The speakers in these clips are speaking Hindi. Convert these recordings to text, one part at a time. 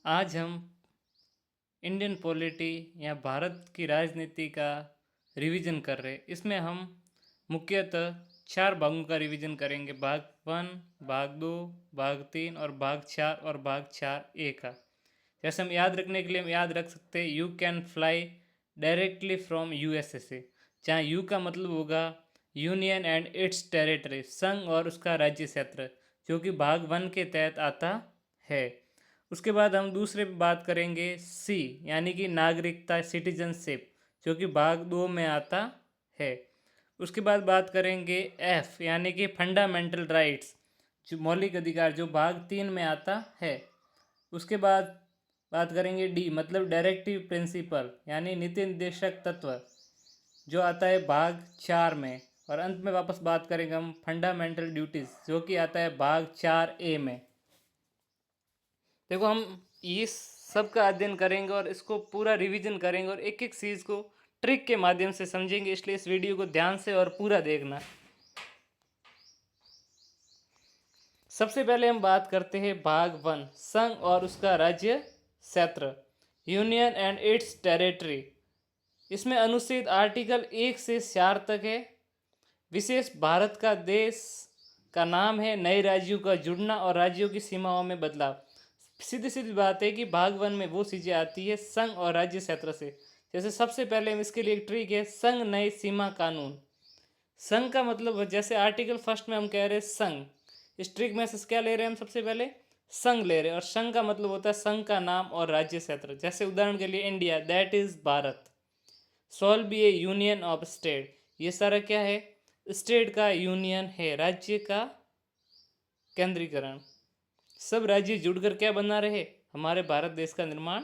आज हम इंडियन पॉलिटी या भारत की राजनीति का रिवीजन कर रहे हैं। इसमें हम मुख्यतः 4 भागों का रिवीजन करेंगे। भाग 1, भाग 2, भाग 3 और भाग 4 और भाग 4A का। जैसे हम याद रखने के लिए हम याद रख सकते हैं you can fly directly from USA से, जहाँ यू का मतलब होगा यूनियन एंड इट्स टेरिटरी, संघ और उसका राज्य क्षेत्र, जो कि भाग 1 के तहत आता है। उसके बाद हम दूसरे पे बात करेंगे सी यानी कि नागरिकता, सिटीजनशिप, जो कि भाग 2 में आता है। उसके बाद बात करेंगे एफ यानी कि फंडामेंटल राइट्स, जो मौलिक अधिकार, जो भाग 3 में आता है। उसके बाद बात करेंगे डी मतलब डायरेक्टिव प्रिंसिपल यानी नीति निर्देशक तत्व, जो आता है भाग 4 में। और अंत में वापस बात करेंगे हम फंडामेंटल ड्यूटीज़, जो कि आता है भाग 4A में। देखो, हम इस सब का अध्ययन करेंगे और इसको पूरा रिवीजन करेंगे और एक एक चीज़ को ट्रिक के माध्यम से समझेंगे, इसलिए इस वीडियो को ध्यान से और पूरा देखना। सबसे पहले हम बात करते हैं भाग 1, संघ और उसका राज्य क्षेत्र, यूनियन एंड इट्स टेरिटरी। इसमें अनुच्छेद आर्टिकल 1 से 4 तक है। विशेष भारत का देश का नाम है, नए राज्यों का जुड़ना और राज्यों की सीमाओं में बदलाव। सीधी सीधी बात है कि भाग 1 में वो चीज़ें आती है संघ और राज्य क्षेत्र से। जैसे सबसे पहले हम इसके लिए एक ट्रिक है, संघ नए सीमा कानून। संघ का मतलब जैसे आर्टिकल 1 में हम कह रहे हैं संघ, इस ट्रिक में से क्या ले रहे हैं हम, सबसे पहले संघ ले रहे हैं। और संघ का मतलब होता है संघ का नाम और राज्य क्षेत्र। जैसे उदाहरण के लिए India, that is Bharat. Shall be a union of state, ये सारा क्या है, स्टेट का यूनियन है, राज्य का केंद्रीकरण। सब राज्य जुड़कर क्या बना रहे, हमारे भारत देश का निर्माण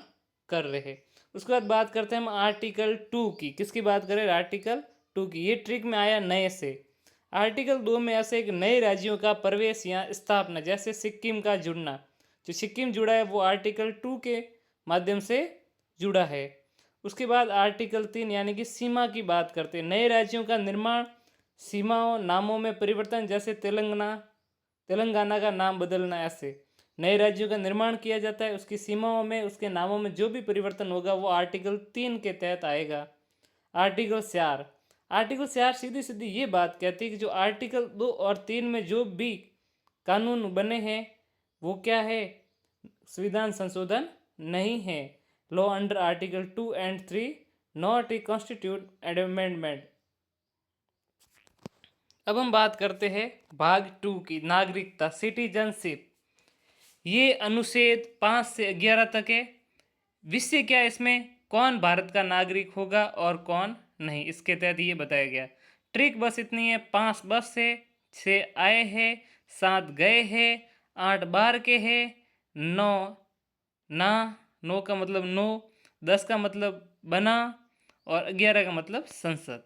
कर रहे। उसके बाद बात करते हैं हम आर्टिकल 2 की। किसकी बात करें, आर्टिकल 2 की। ये ट्रिक में आया नए से। आर्टिकल 2 में ऐसे एक नए राज्यों का प्रवेश या स्थापना, जैसे सिक्किम का जुड़ना। जो सिक्किम जुड़ा है वो आर्टिकल 2 के माध्यम से जुड़ा है। उसके बाद आर्टिकल 3 यानी कि सीमा की बात करते हैं। नए राज्यों का निर्माण, सीमाओं, नामों में परिवर्तन, जैसे तेलंगाना का नाम बदलना, ऐसे नए राज्यों का निर्माण किया जाता है। उसकी सीमाओं में, उसके नामों में जो भी परिवर्तन होगा वो आर्टिकल 3 के तहत आएगा। आर्टिकल 4 सीधी सीधी ये बात कहती है कि जो आर्टिकल 2 और 3 में जो भी कानून बने हैं वो क्या है, संविधान संशोधन नहीं है। Law under article 2 and 3 not a constitute amendment. अब हम बात करते हैं भाग 2 की, नागरिकता, सिटीजनशिप। ये अनुच्छेद 5 से 11 तक है। विषय क्या है इसमें, कौन भारत का नागरिक होगा और कौन नहीं, इसके तहत ये बताया गया। ट्रिक बस इतनी है, 5 बस है, 6 आए हैं, 7 गए हैं, 8 बाहर के हैं, 9 ना, 9 का मतलब नो, 10 का मतलब बना और 11 का मतलब संसद।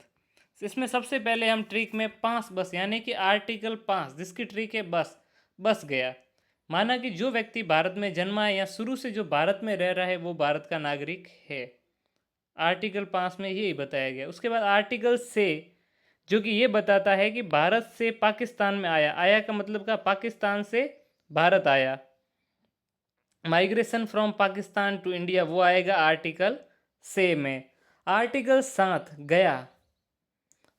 इसमें सबसे पहले हम ट्रिक में 5 बस यानी कि आर्टिकल 5, जिसकी ट्रिक है बस गया। माना कि जो व्यक्ति भारत में जन्मा है या शुरू से जो भारत में रह रहा है वो भारत का नागरिक है। आर्टिकल 5 में यही बताया गया। उसके बाद आर्टिकल से, जो कि ये बताता है कि भारत से पाकिस्तान में आया का मतलब का पाकिस्तान से भारत आया, migration from Pakistan to India, वो आएगा आर्टिकल से में। आर्टिकल 7 गया,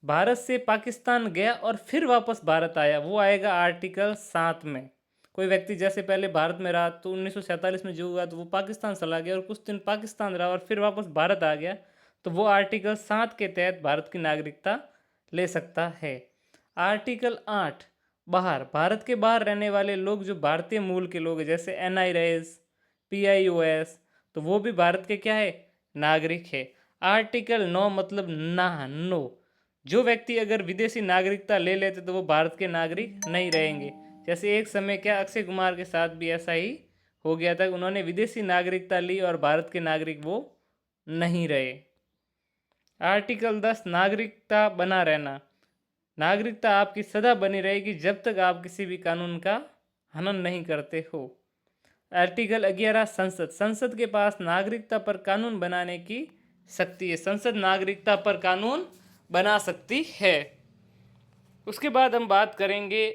भारत से पाकिस्तान गया और फिर वापस भारत आया, वो आएगा आर्टिकल 7 में। कोई व्यक्ति जैसे पहले भारत में रहा तो 1947 में जो हुआ तो वो पाकिस्तान चला गया और कुछ दिन पाकिस्तान रहा और फिर वापस भारत आ गया, तो वो आर्टिकल 7 के तहत भारत की नागरिकता ले सकता है। आर्टिकल 8 बाहर, भारत के बाहर रहने वाले लोग जो भारतीय मूल के लोग हैं, जैसे NIRS, PIOS, तो वो भी भारत के क्या है, नागरिक है। आर्टिकल 9 मतलब नो, जो व्यक्ति अगर विदेशी नागरिकता ले लेते तो वो भारत के नागरिक नहीं रहेंगे। जैसे एक समय क्या अक्षय कुमार के साथ भी ऐसा ही हो गया था, उन्होंने विदेशी नागरिकता ली और भारत के नागरिक वो नहीं रहे। आर्टिकल 10 नागरिकता बना रहना, नागरिकता आपकी सदा बनी रहेगी जब तक आप किसी भी कानून का हनन नहीं करते हो। आर्टिकल 11 संसद के पास नागरिकता पर कानून बनाने की शक्ति है, संसद नागरिकता पर कानून बना सकती है। उसके बाद हम बात करेंगे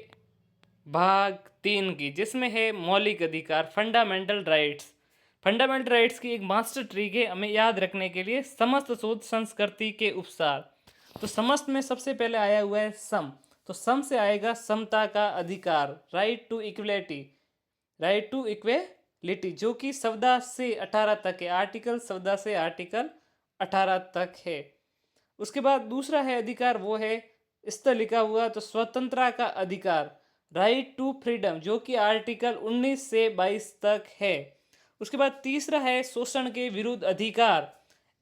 भाग 3 की, जिसमें है मौलिक अधिकार, फंडामेंटल राइट्स। फंडामेंटल राइट्स की एक मास्टर ट्रिक है हमें याद रखने के लिए, समस्त शोध संस्कृति के उपसार। तो समस्त में सबसे पहले आया हुआ है सम, तो सम से आएगा समता का अधिकार, right to equality, right to equality, जो कि 14 से 18 तक है, आर्टिकल 14 से आर्टिकल 18 तक है। उसके बाद दूसरा है अधिकार, वो है इस तरह लिखा हुआ, तो स्वतंत्रता का अधिकार, राइट टू फ्रीडम, जो कि आर्टिकल 19 से 22 तक है। उसके बाद तीसरा है शोषण के विरुद्ध अधिकार,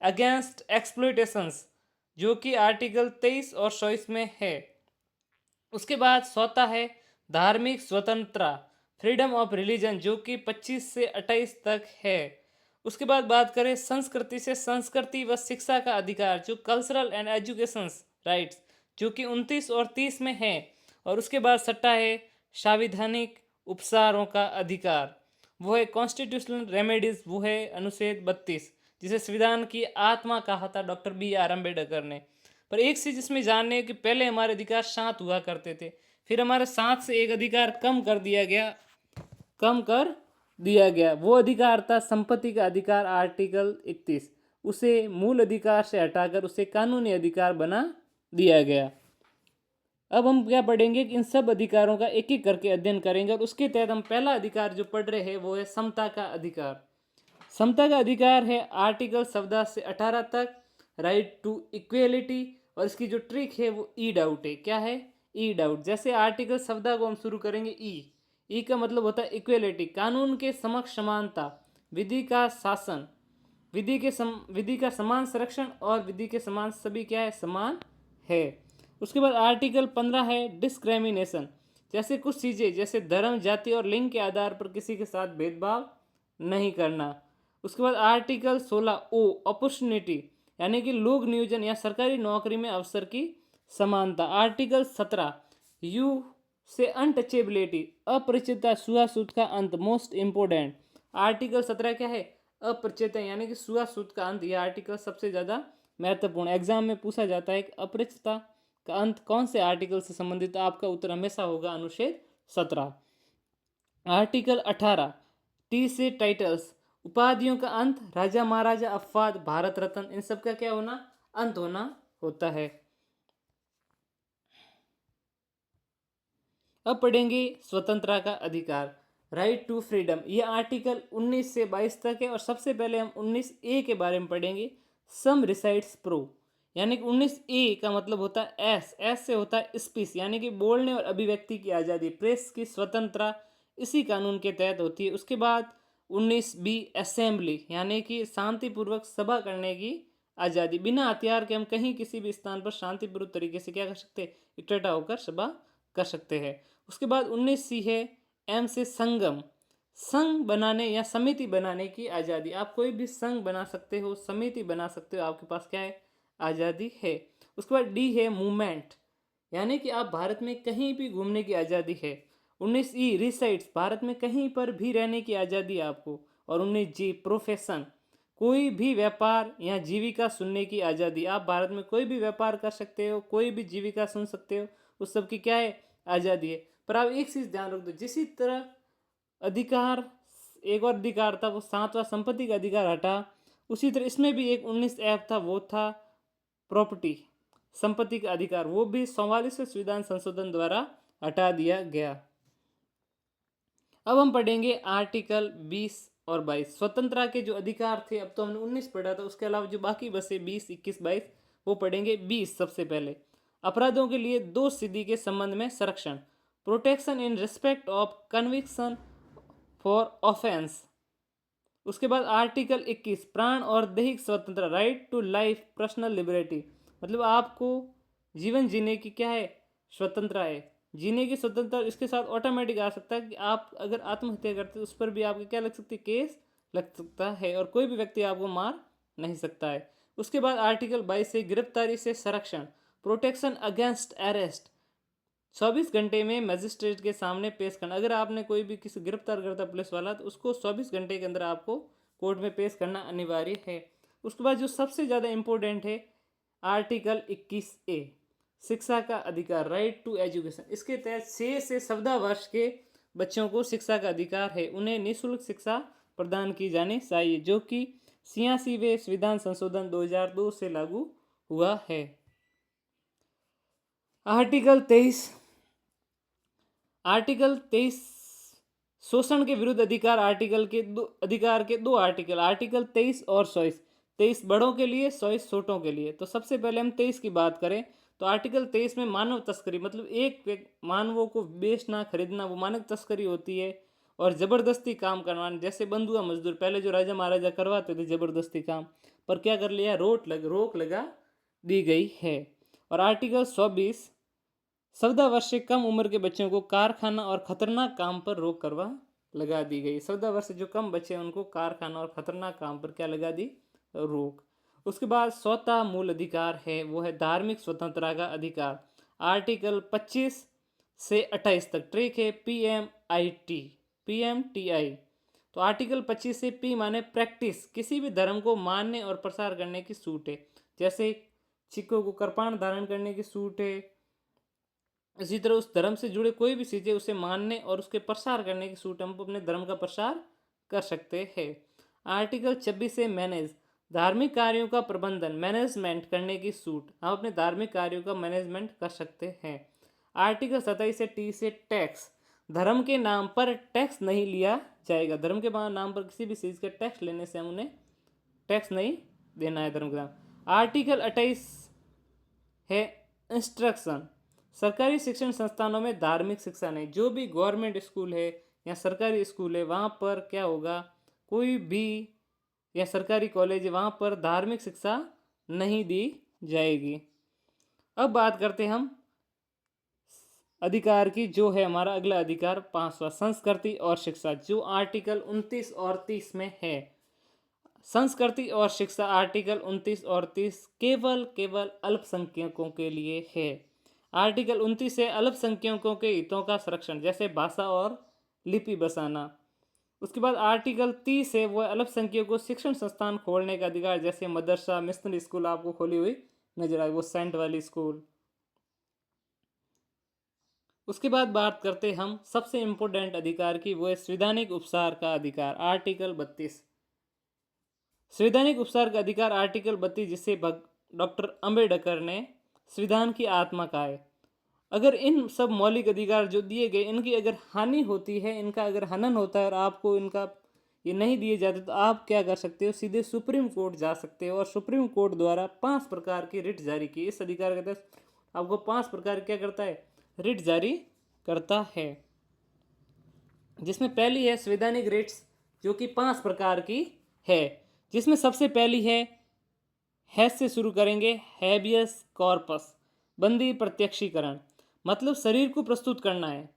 अगेंस्ट एक्सप्लॉयटेशंस, जो कि आर्टिकल 23 और 24 में है। उसके बाद चौथा है धार्मिक स्वतंत्रता, फ्रीडम ऑफ रिलीजन, जो कि 25 से 28 तक है। उसके बाद बात करें संस्कृति से संस्कृति व शिक्षा का अधिकार, जो कल्चरल एंड एजुकेशन राइट्स, जो कि 29 और 30 में है। और उसके बाद छठा है संवैधानिक उपचारों का अधिकार, वो है कॉन्स्टिट्यूशनल रेमेडीज, वो है अनुच्छेद 32, जिसे संविधान की आत्मा कहा था डॉक्टर BR अम्बेडकर ने। पर एक चीज इसमें जानने कि पहले हमारे अधिकार 7 हुआ करते थे, फिर हमारे 7 से एक अधिकार कम कर दिया गया, वो अधिकार था संपत्ति का अधिकार, आर्टिकल 31, उसे मूल अधिकार से हटाकर उसे कानूनी अधिकार बना दिया गया। अब हम क्या पढ़ेंगे कि इन सब अधिकारों का एक एक करके अध्ययन करेंगे, और उसके तहत हम पहला अधिकार जो पढ़ रहे हैं वो है समता का अधिकार। समता का अधिकार है आर्टिकल 14 से 18 तक, राइट टू इक्वेलिटी, और इसकी जो ट्रिक है वो ईड आउट है। क्या है? ईड आउट। जैसे आर्टिकल 14 को हम शुरू करेंगे, ई का मतलब होता है इक्वेलिटी, कानून के समक्ष समानता, विधि का शासन, विधि का समान संरक्षण, और विधि के समान सभी क्या है? समान है। उसके बाद आर्टिकल 15 है डिस्क्रिमिनेशन, जैसे कुछ चीज़ें जैसे धर्म, जाति और लिंग के आधार पर किसी के साथ भेदभाव नहीं करना। उसके बाद आर्टिकल 16 ओ अपॉर्चुनिटी, यानी कि लोक नियोजन या सरकारी नौकरी में अवसर की समानता। आर्टिकल 17 यू से अनटचेबिलिटी, अपरिचितता, छुआछूत का अंत, मोस्ट इम्पोर्टेंट। आर्टिकल 17 क्या है? अपरिचितता, यानी कि छुआछूत का अंत। यह आर्टिकल सबसे ज़्यादा महत्वपूर्ण, एग्जाम में पूछा जाता है कि अपरिचितता का अंत कौन से आर्टिकल से संबंधित? आपका उत्तर हमेशा होगा अनुच्छेद 17। आर्टिकल 18 टी से टाइटल्स, उपाधियों का अंत, राजा महाराजा, अपवाद, भारत रत्न, इन सब का क्या होना? अंत होना होता है। अब पढ़ेंगे स्वतंत्रता का अधिकार, राइट टू फ्रीडम। यह आर्टिकल 19 से 22 तक है, और सबसे पहले हम 19A के बारे में पढ़ेंगे, सम रिसाइट्स प्रो, यानी कि 19A का मतलब होता है एस से होता है स्पीच, यानी कि बोलने और अभिव्यक्ति की आज़ादी, प्रेस की स्वतंत्रता इसी कानून के तहत होती है। उसके बाद 19B असेंबली, यानी कि शांतिपूर्वक सभा करने की आज़ादी, बिना हथियार के हम कहीं किसी भी स्थान पर शांतिपूर्वक तरीके से क्या कर सकते हैं? इकट्ठा होकर सभा कर सकते हैं। उसके बाद 19C है एम से संगम, संघ बनाने या समिति बनाने की आज़ादी, आप कोई भी संघ बना सकते हो, समिति बना सकते हो, आपके पास क्या है? आज़ादी है। उसके बाद डी है मूवमेंट, यानी कि आप भारत में कहीं भी घूमने की आज़ादी है। 19E रिसाइड्स, भारत में कहीं पर भी रहने की आज़ादी है आपको। और 19G प्रोफेशन, कोई भी व्यापार या जीविका सुनने की आज़ादी, आप भारत में कोई भी व्यापार कर सकते हो, कोई भी जीविका सुन सकते हो, उस सब की क्या है? आज़ादी है। पर आप एक चीज़ ध्यान रख दो, जिसी तरह अधिकार, एक और अधिकार था वो 7वां संपत्ति का अधिकार हटा, उसी तरह इसमें भी एक 19F था, वो था प्रॉपर्टी, संपत्ति का अधिकार, वो भी 44वें संविधान संशोधन द्वारा हटा दिया गया। अब हम पढ़ेंगे आर्टिकल 20 और 22, स्वतंत्रता के जो अधिकार थे, अब तो हमने 19 पढ़ा था, उसके अलावा जो बाकी बसे 20, 21, 22 वो पढ़ेंगे। 20 सबसे पहले, अपराधों के लिए दोष सिद्धि के संबंध में संरक्षण, protection in respect of conviction for offence. उसके बाद आर्टिकल 21 प्राण और दैहिक स्वतंत्रता, right to life, personal liberty, मतलब आपको जीवन जीने की क्या है? स्वतंत्रता है, जीने की स्वतंत्रता। इसके साथ ऑटोमेटिक आ सकता है कि आप अगर आत्महत्या करते हैं उस पर भी आपके क्या लग सकती है? केस लग सकता है, और कोई भी व्यक्ति आपको मार नहीं सकता है। उसके बाद आर्टिकल 22 से गिरफ्तारी से संरक्षण, प्रोटेक्शन अगेंस्ट अरेस्ट, 24 घंटे में मजिस्ट्रेट के सामने पेश करना। अगर आपने कोई भी किसी गिरफ्तार करता पुलिस वाला, तो उसको 24 घंटे के अंदर आपको कोर्ट में पेश करना अनिवार्य है। उसके बाद जो सबसे ज़्यादा इम्पोर्टेंट है आर्टिकल 21A, शिक्षा का अधिकार, राइट टू एजुकेशन। इसके तहत 6 से 14 वर्ष के बच्चों को शिक्षा का अधिकार है, उन्हें निःशुल्क शिक्षा प्रदान की जानी चाहिए, जो कि 86वें संविधान संशोधन 2002 से लागू हुआ है। आर्टिकल 23 शोषण के विरुद्ध अधिकार अधिकार के दो आर्टिकल, आर्टिकल 23 और 24। 23 बड़ों के लिए, 24 छोटों के लिए। तो सबसे पहले हम 23 की बात करें तो आर्टिकल 23 में मानव तस्करी, मतलब मानवों को बेचना खरीदना, वो मानव तस्करी होती है। और जबरदस्ती काम करवाना, जैसे बंधुआ मजदूर पहले जो राजा महाराजा करवाते थे जबरदस्ती काम, पर क्या कर लिया, रोक लगा दी गई है। और आर्टिकल 24 14 वर्ष से कम उम्र के बच्चों को कारखाना और खतरनाक काम पर रोक लगा दी गई। 14 वर्ष से जो कम बच्चे हैं उनको कारखाना और खतरनाक काम पर क्या लगा दी, रोक। उसके बाद चौथा मूल अधिकार है वो है धार्मिक स्वतंत्रता का अधिकार। आर्टिकल 25 से 28 तक ट्रिक है PMTI। तो आर्टिकल 25 से P माने प्रैक्टिस, किसी भी धर्म को मानने और प्रसार करने की छूट है। जैसे सिक्कों को कृपाण धारण करने की छूट है, इसी तरह उस धर्म से जुड़े कोई भी चीज़ें उसे मानने और उसके प्रसार करने की छूट, हम अपने धर्म का प्रसार कर सकते हैं। आर्टिकल 26 से मैनेज, धार्मिक कार्यों का प्रबंधन मैनेजमेंट करने की छूट, हम अपने धार्मिक कार्यों का मैनेजमेंट कर सकते हैं। आर्टिकल 27 से T से टैक्स, धर्म के नाम पर टैक्स नहीं लिया जाएगा। धर्म के नाम पर किसी भी चीज़ का टैक्स लेने से हम उन्हें टैक्स नहीं देना है धर्म के नाम। आर्टिकल 28 है इंस्ट्रक्शन, सरकारी शिक्षण संस्थानों में धार्मिक शिक्षा नहीं। जो भी गवर्नमेंट स्कूल है या सरकारी स्कूल है वहाँ पर क्या होगा, कोई भी या सरकारी कॉलेज है वहाँ पर धार्मिक शिक्षा नहीं दी जाएगी। अब बात करते हैं हम अधिकार की, जो है हमारा अगला अधिकार 5वां, संस्कृति और शिक्षा, जो आर्टिकल 29 और 30 में है। संस्कृति और शिक्षा आर्टिकल 29 और 30 केवल अल्पसंख्यकों के लिए है। आर्टिकल 29 है अल्पसंख्यकों के हितों का संरक्षण, जैसे भाषा और लिपि बसाना। उसके बाद आर्टिकल 30 है वह अल्पसंख्यकों को शिक्षण संस्थान खोलने का अधिकार, जैसे मदरसा, मिशनरी स्कूल आपको खोली हुई नजर आए, वो सेंट वाली स्कूल। उसके बाद बात करते हम सबसे इंपॉर्टेंट अधिकार की, वो है संवैधानिक उपचार का अधिकार, आर्टिकल 32। संवैधानिक उपचार का अधिकार आर्टिकल 32, जिसे डॉक्टर अंबेडकर ने संविधान की आत्मा कहा है। अगर इन सब मौलिक अधिकार जो दिए गए, इनकी अगर हानि होती है, इनका अगर हनन होता है और आपको इनका ये नहीं दिए जाते, तो आप क्या कर सकते हो, सीधे सुप्रीम कोर्ट जा सकते हो और सुप्रीम कोर्ट द्वारा 5 प्रकार की रिट जारी की। इस अधिकार के तहत आपको 5 प्रकार क्या करता है, रिट जारी करता है, जिसमें पहली है संवैधानिक रिट्स, जो कि 5 प्रकार की है, जिसमें सबसे पहली है हैज से शुरू करेंगे, हैबियस कॉर्पस, बंदी प्रत्यक्षीकरण, मतलब शरीर को प्रस्तुत करना है।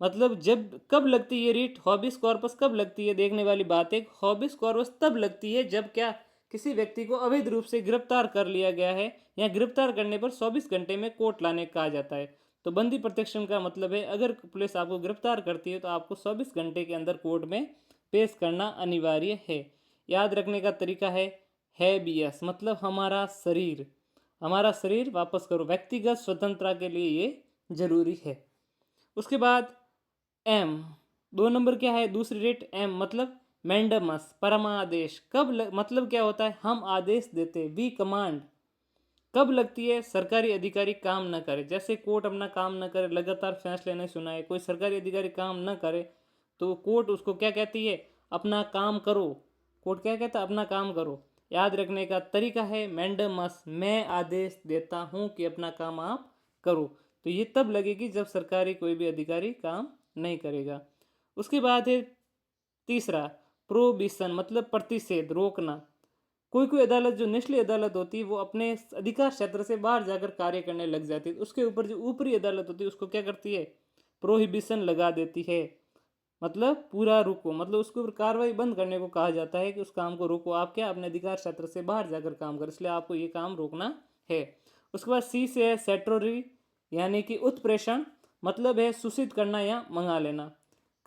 मतलब जब कब लगती है रिट, हॉबिस कॉर्पस कब लगती है, देखने वाली बात है। हॉबिस कॉर्पस तब लगती है जब क्या, किसी व्यक्ति को अवैध रूप से गिरफ्तार कर लिया गया है या गिरफ्तार करने पर 24 घंटे में कोर्ट लाने कहा जाता है। तो बंदी प्रत्यक्षण का मतलब है अगर पुलिस आपको गिरफ्तार करती है तो आपको 24 घंटे के अंदर कोर्ट में पेश करना अनिवार्य है। याद रखने का तरीका है हैबियस, मतलब हमारा शरीर वापस करो, व्यक्तिगत स्वतंत्रता के लिए ये जरूरी है। उसके बाद एम, 2 नंबर क्या है, दूसरी रेट एम, मतलब मैंडमस, परमादेश। मतलब क्या होता है, हम आदेश देते, वी कमांड। कब लगती है, सरकारी अधिकारी काम न करे, जैसे कोर्ट अपना काम न करे, लगातार फैसले नहीं सुनाए, कोई सरकारी अधिकारी काम न करे तो कोर्ट उसको क्या कहती है, अपना काम करो। कोर्ट क्या कहता है, अपना काम करो। याद रखने का तरीका है मैंडमस, मैं आदेश देता हूं कि अपना काम आप करो। तो ये तब लगेगी जब सरकारी कोई भी अधिकारी काम नहीं करेगा। उसके बाद है तीसरा प्रोहिबिशन, मतलब प्रतिषेध, रोकना। कोई अदालत जो निचली अदालत होती है वो अपने अधिकार क्षेत्र से बाहर जाकर कार्य करने लग जाती है, उसके ऊपर जो ऊपरी अदालत होती है उसको क्या करती है, प्रोहिबिशन लगा देती है, मतलब पूरा रुको, मतलब उसके ऊपर कार्रवाई बंद करने को कहा जाता है कि उस काम को रोको, आप क्या अपने अधिकार क्षेत्र से बाहर जाकर काम करें, इसलिए आपको ये काम रोकना है। उसके बाद सी से है सेट्रोरी, यानी कि उत्प्रेषण, मतलब है सूचित करना या मंगा लेना।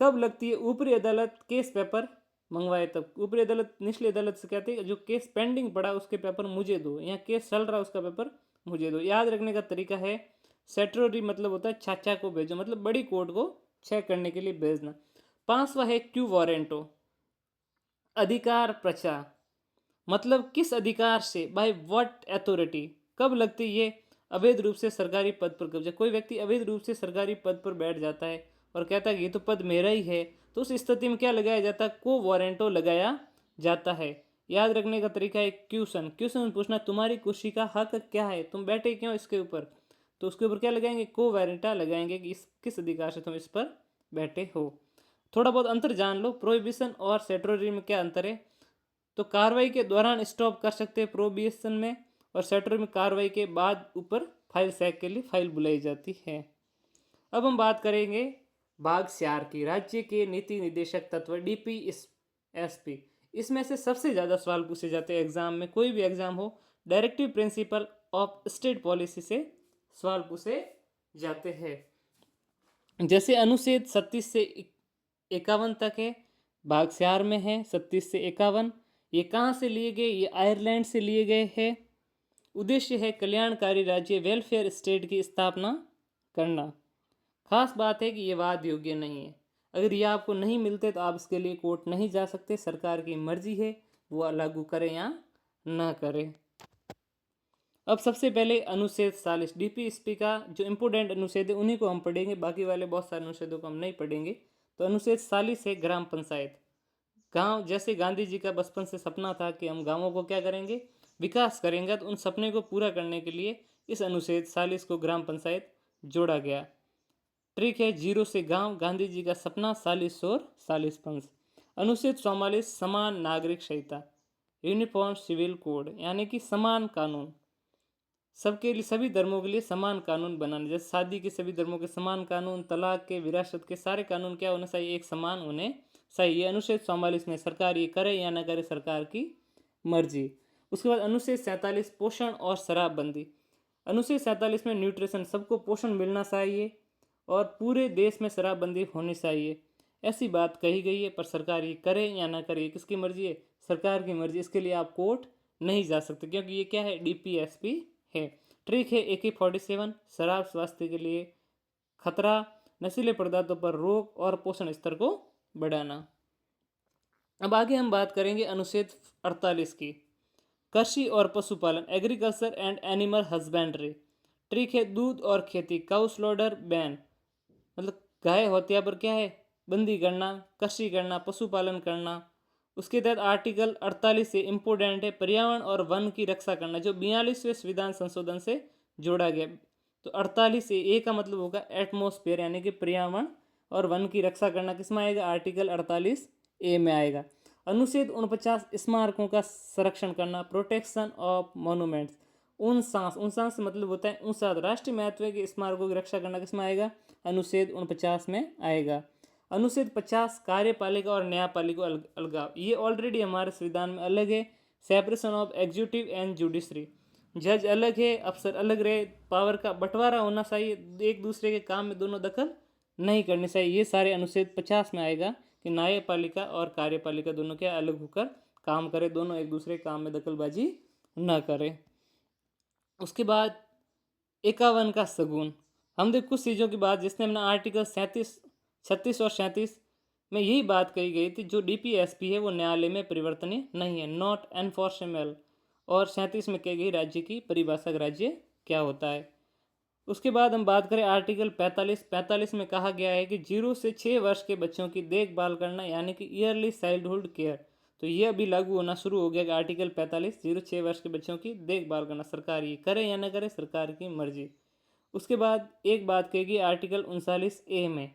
कब लगती है, ऊपरी अदालत केस पेपर मंगवाए तब। ऊपरी अदालत निचली अदालत से कहती है जो केस पेंडिंग पड़ा उसके पेपर मुझे दो, या केस चल रहा है उसका पेपर मुझे दो। याद रखने का तरीका है सेट्रोरी, मतलब होता है चाचा को भेजो, मतलब बड़ी कोर्ट को चेक करने के लिए भेजना। 5वां है क्यू वारंटो, अधिकार प्रचा मतलब किस अधिकार से, बाय व्हाट अथॉरिटी, कब लगती ये अवैध रूप से सरकारी पद पर कब्जा। कोई व्यक्ति अवैध रूप से सरकारी पद पर बैठ जाता है और कहता है कि ये तो पद मेरा ही है, तो उस स्थिति में क्या लगाया जाता है, को वारंटो लगाया जाता है। याद रखने का तरीका है क्वेश्चन, क्वेश्चन पूछना तुम्हारी कुर्सी का हक क्या है, तुम बैठे क्यों इसके ऊपर, तो उसके ऊपर क्या लगाएंगे, को वारंटा लगाएंगे कि इस किस अधिकार से तुम इस पर बैठे हो। थोड़ा बहुत अंतर जान लो, प्रोहिबिशन और स्टैट्यूटरी में क्या अंतर है। तो कार्रवाई के दौरान स्टॉप कर सकते हैं प्रोहिबिशन में, और स्टैट्यूटरी में कार्रवाई के बाद ऊपर फाइल सैक के लिए फाइल बुलाई जाती है। अब हम बात करेंगे भाग 4 की, राज्य के नीति निर्देशक तत्व DPSP। इसमें से सबसे ज़्यादा सवाल पूछे जाते हैं एग्जाम में, कोई भी एग्जाम हो, directive principle of state policy से सवाल पूछे जाते हैं। जैसे अनुच्छेद 36 से 51 तक है, भाग 4 में है 36 से 51। ये कहाँ से लिए गए, ये आयरलैंड से लिए गए हैं। उद्देश्य है कल्याणकारी राज्य वेलफेयर स्टेट की स्थापना करना। खास बात है कि ये वाद योग्य नहीं है, अगर ये आपको नहीं मिलते तो आप इसके लिए कोर्ट नहीं जा सकते, सरकार की मर्जी है वो लागू करें या ना करें। अब सबसे पहले अनुच्छेद 40 DPSP का जो इम्पोर्टेंट अनुच्छेद है उन्हीं को हम पढ़ेंगे, बाकी वाले बहुत सारे अनुच्छेदों को हम नहीं पढ़ेंगे। तो अनुच्छेद 40 है ग्राम पंचायत। गांव, जैसे गांधी जी का बचपन से सपना था कि हम गांवों को क्या करेंगे, विकास करेंगे, तो उन सपने को पूरा करने के लिए इस अनुच्छेद 40 को ग्राम पंचायत जोड़ा गया। ट्रिक है 0 से गांव, गांधी जी का सपना 40 और 40 पंच। अनुच्छेद 44 समान नागरिक संहिता, यूनिफॉर्म सिविल कोड, यानी कि समान कानून, सबके लिए, सभी धर्मों के लिए समान कानून बनाने, जैसे शादी के सभी धर्मों के समान कानून, तलाक के, विरासत के, सारे कानून क्या होने चाहिए, एक समान होने चाहिए। ये अनुच्छेद 44 में सरकार ये करे या ना करे सरकार की मर्जी। उसके बाद अनुच्छेद 47 पोषण और शराबबंदी। अनुच्छेद 47 में न्यूट्रिशन, सबको पोषण मिलना चाहिए और पूरे देश में शराबबंदी होनी चाहिए, ऐसी बात कही गई है। पर सरकार ये करे या ना करे किसकी मर्जी है, सरकार की मर्जी। इसके लिए आप कोर्ट नहीं जा सकते क्योंकि ये क्या है, DPSP है। ट्रिक है AK-47 शराब स्वास्थ्य के लिए खतरा, नशीले पदार्थों पर रोक और पोषण स्तर को बढ़ाना। अब आगे हम बात करेंगे अनुच्छेद 48 की, कृषि और पशुपालन, agriculture and animal husbandry. Trick है दूध और खेती, काउ स्लॉटर बैन, मतलब गाय हत्या पर क्या है, बंदी करना, कृषि करना, पशुपालन करना। उसके तहत आर्टिकल 48 से इम्पोर्टेंट है पर्यावरण और वन की रक्षा करना, जो 42वें संविधान संशोधन से जोड़ा गया। तो 48 से ए का मतलब होगा एटमॉस्फेयर, यानी कि पर्यावरण और वन की रक्षा करना किस में आएगा, आर्टिकल 48A में आएगा। अनुच्छेद 49 स्मारकों का संरक्षण करना, प्रोटेक्शन ऑफ मोन्यूमेंट्स, उनसास मतलब होता है ऊंचा, राष्ट्रीय महत्व के स्मारकों की रक्षा करना किस में आएगा, अनुच्छेद 49 में आएगा। अनुच्छेद 50 कार्यपालिका और न्यायपालिका अलगाव, ये ऑलरेडी हमारे संविधान में अलग है। Separation of executive and judiciary, जज अलग है, अफसर अलग रहे, पावर का बंटवारा होना चाहिए, एक दूसरे के काम में दोनों दखल नहीं करनी चाहिए। ये सारे अनुच्छेद 50 में आएगा कि न्यायपालिका और कार्यपालिका दोनों क्या अलग होकर काम करे, दोनों एक दूसरे के काम में दखलबाजी न करें। उसके बाद 51 का सगुन, हम देख कुछ चीज़ों की बात, जिसने हमने आर्टिकल 36 और 37 में यही बात कही गई थी, जो DPSP है वो न्यायालय में परिवर्तनीय नहीं है, नॉट एनफोर्सेबल। और 37 में कही गई राज्य की परिभाषा, राज्य क्या होता है। उसके बाद हम बात करें आर्टिकल 45 में कहा गया है कि 0 से 6 वर्ष के बच्चों की देखभाल करना, यानी कि ईयरली चाइल्डहुड केयर, तो ये अभी लागू होना शुरू हो गया कि आर्टिकल 45 0-6 वर्ष के बच्चों की देखभाल करना, सरकार ये करे या ना करे सरकार की मर्जी। उसके बाद एक बात कहेगी आर्टिकल 39A में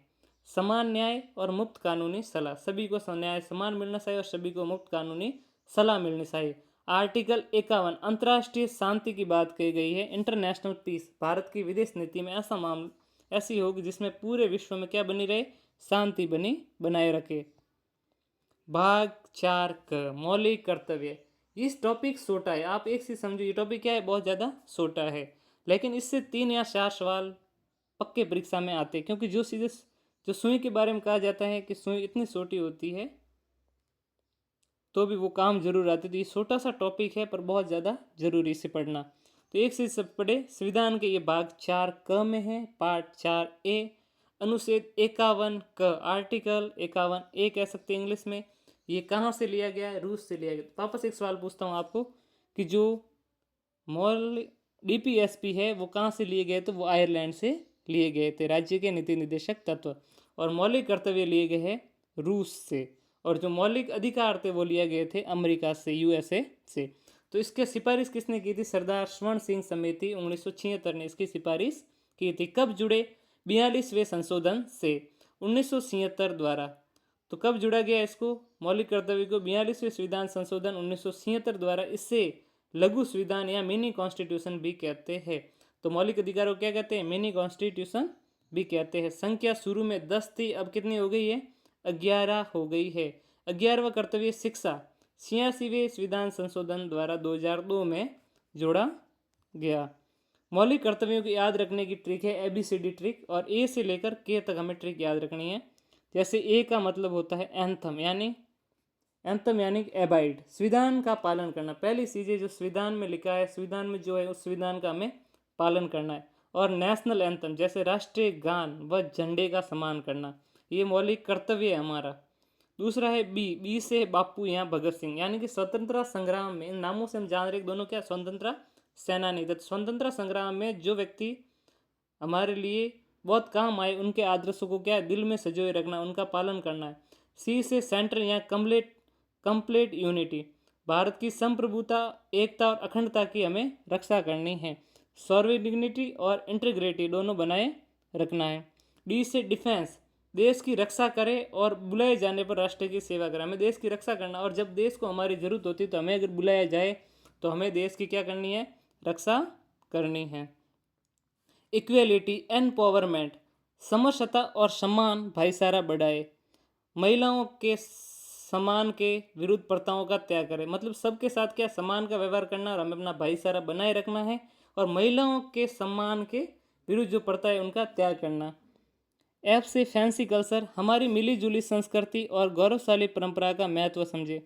समान न्याय और मुफ्त कानूनी सलाह, सभी को न्याय समान मिलना चाहिए और सभी को मुफ्त कानूनी सलाह मिलनी चाहिए। आर्टिकल 51 अंतर्राष्ट्रीय शांति की बात कही गई है, इंटरनेशनल पीस, भारत की विदेश नीति में ऐसा मामला ऐसी होगी जिसमें पूरे विश्व में क्या बनी रहे, शांति बनाए रखे। भाग 4 क मौलिक कर्तव्य, इस टॉपिक छोटा है, आप एक चीज समझो, ये टॉपिक क्या है, बहुत ज़्यादा छोटा है, लेकिन इससे 3 या 4 सवाल पक्के परीक्षा में आते हैं, क्योंकि जो सुई के बारे में कहा जाता है कि सुई इतनी छोटी होती है तो भी वो काम जरूर आती है। तो ये छोटा सा टॉपिक है पर बहुत ज़्यादा जरूरी इसे पढ़ना। तो एक से सब पढ़े, संविधान के ये भाग 4 क में है, पार्ट 4A, अनुच्छेद 51 क, आर्टिकल 51A कह सकते हैं इंग्लिश में, ये कहाँ से लिया गया है? रूस से लिया गया। वापस एक सवाल पूछता हूँ आपको कि जो मौलिक DPSP है वो कहाँ से लिए गए? तो वो आयरलैंड से लिए गए थे, राज्य के नीति निर्देशक तत्व। और मौलिक कर्तव्य लिए गए हैं रूस से, और जो मौलिक अधिकार थे वो लिए गए थे अमेरिका से, USA से। तो इसके सिफारिश किसने की थी? सरदार स्वर्ण सिंह समिति 1976 ने इसकी सिफारिश की थी। कब जुड़े? 42वें संशोधन से 1976 द्वारा। तो कब जुड़ा गया इसको, मौलिक कर्तव्य को? 42वें संविधान संशोधन 1976 द्वारा। इससे लघु संविधान या मिनी कॉन्स्टिट्यूशन भी कहते हैं। तो मौलिक अधिकारों को क्या कहते हैं? मिनी कॉन्स्टिट्यूशन भी कहते हैं। संख्या शुरू में 10 थी, अब कितनी हो गई है? 11 हो गई है। 11वां कर्तव्य शिक्षा 86वें संविधान संशोधन द्वारा 2002 में जोड़ा गया। मौलिक कर्तव्यों को याद रखने की ट्रिक है ABCD ट्रिक, और A से लेकर K तक हमें ट्रिक याद रखनी है। जैसे A का मतलब होता है एंथम, यानी एबाइड, संविधान का पालन करना। पहली चीज़ें जो संविधान में लिखा है, संविधान में जो है उस संविधान का हमें पालन करना है। और नेशनल एंथम जैसे राष्ट्रीय गान व झंडे का सम्मान करना, ये मौलिक कर्तव्य है हमारा। दूसरा है बी से बापू या भगत सिंह, यानी कि स्वतंत्रता संग्राम में, इन नामों से हम जान रहे दोनों क्या? स्वतंत्रता सेनानी। स्वतंत्रता संग्राम में जो व्यक्ति हमारे लिए बहुत काम आए, उनके आदर्शों को क्या दिल में सजोए रखना, उनका पालन करना है। सी से सेंट्रल या कंप्लीट यूनिटी, भारत की संप्रभुता, एकता और अखंडता की हमें रक्षा करनी है। सॉवरेनिटी और इंटीग्रिटी दोनों बनाए रखना है। डी से डिफेंस, देश की रक्षा करे और बुलाए जाने पर राष्ट्र की सेवा करें। हमें देश की रक्षा करना, और जब देश को हमारी ज़रूरत होती है तो हमें अगर बुलाया जाए तो हमें देश की क्या करनी है? रक्षा करनी है। इक्वेलिटी एम्पावरमेंट, समरसता और सम्मान, भाईचारा बढ़ाए। महिलाओं के सम्मान के विरुद्ध प्रथाओं का त्याग करें, मतलब सबके साथ क्या सम्मान का व्यवहार करना, और हमें अपना भाईचारा बनाए रखना है। और महिलाओं के सम्मान के विरुद्ध जो प्रथा है उनका त्याग करना। एफ से फैंसी कल्चर, हमारी मिली जुली संस्कृति और गौरवशाली परंपरा का महत्व समझे।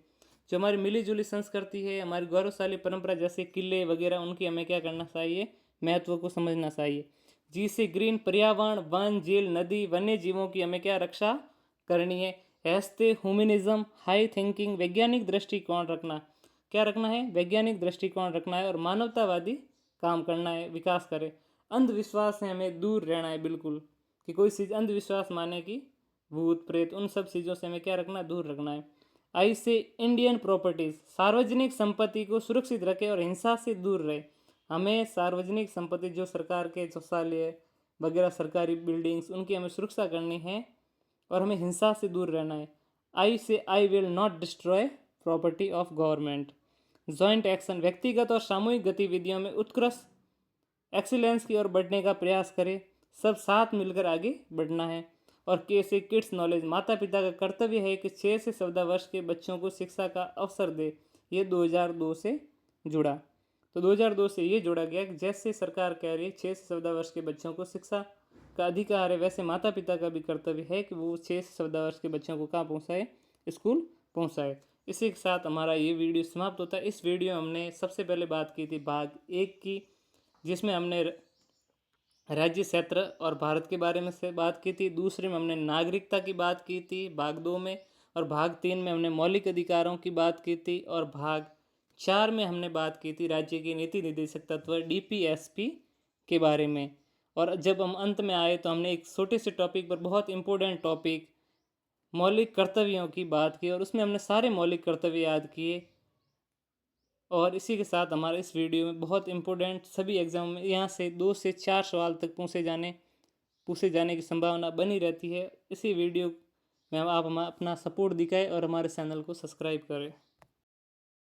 जो हमारी मिली जुली संस्कृति है, हमारी गौरवशाली परंपरा जैसे किले वगैरह, उनकी हमें क्या करना चाहिए? महत्व को समझना चाहिए। जी से ग्रीन, पर्यावरण, वन, झील, नदी, वन्य जीवों की हमें क्या रक्षा करनी है। ऐसे ह्यूमनिज्म, हाई थिंकिंग, वैज्ञानिक दृष्टिकोण रखना। क्या रखना है? वैज्ञानिक दृष्टिकोण रखना है। और मानवतावादी काम करना है, विकास करे। अंधविश्वास से हमें दूर रहना है बिल्कुल, कि कोई चीज़ अंधविश्वास माने कि भूत प्रेत, उन सब चीज़ों से हमें क्या रखना? दूर रखना है। आई से इंडियन प्रॉपर्टीज, सार्वजनिक संपत्ति को सुरक्षित रखे और हिंसा से दूर रहे। हमें सार्वजनिक संपत्ति, जो सरकार के शौचालय वगैरह, सरकारी बिल्डिंग्स, उनकी हमें सुरक्षा करनी है और हमें हिंसा से दूर रहना है। आई से I will not destroy property of government. Joint action, व्यक्तिगत और सामूहिक गतिविधियों में उत्कृष्ट एक्सीलेंस की ओर बढ़ने का प्रयास करें। सब साथ मिलकर आगे बढ़ना है। और के से किड्स नॉलेज, माता पिता का कर्तव्य है कि 6 से 14 वर्ष के बच्चों को शिक्षा का अवसर दे। ये 2002 से जुड़ा। तो 2002 से ये जोड़ा गया कि जैसे सरकार कह रही है 6 से 14 वर्ष के बच्चों को शिक्षा का अधिकार है, वैसे माता पिता का भी कर्तव्य है कि वो 6 से 14 वर्ष के बच्चों को कहाँ पहुँचाए? स्कूल पहुँचाए। इसी के साथ हमारा ये वीडियो समाप्त होता है। इस वीडियो में हमने सबसे पहले बात की थी भाग 1 की, जिसमें हमने राज्य क्षेत्र और भारत के बारे में से बात की थी। दूसरे में हमने नागरिकता की बात की थी भाग 2 में, और भाग 3 में हमने मौलिक अधिकारों की बात की थी, और भाग 4 में हमने बात की थी राज्य की नीति निर्देशक तत्व DPSP के बारे में। और जब हम अंत में आए तो हमने एक छोटे से टॉपिक पर, बहुत इंपॉर्टेंट टॉपिक, मौलिक कर्तव्यों की बात की, और उसमें हमने सारे मौलिक कर्तव्य याद किए। और इसी के साथ हमारे इस वीडियो में बहुत इंपॉर्टेंट, सभी एग्जाम में यहाँ से 2 से 4 सवाल तक पूछे जाने की संभावना बनी रहती है। इसी वीडियो में आप अपना सपोर्ट दिखाएं और हमारे चैनल को सब्सक्राइब करें।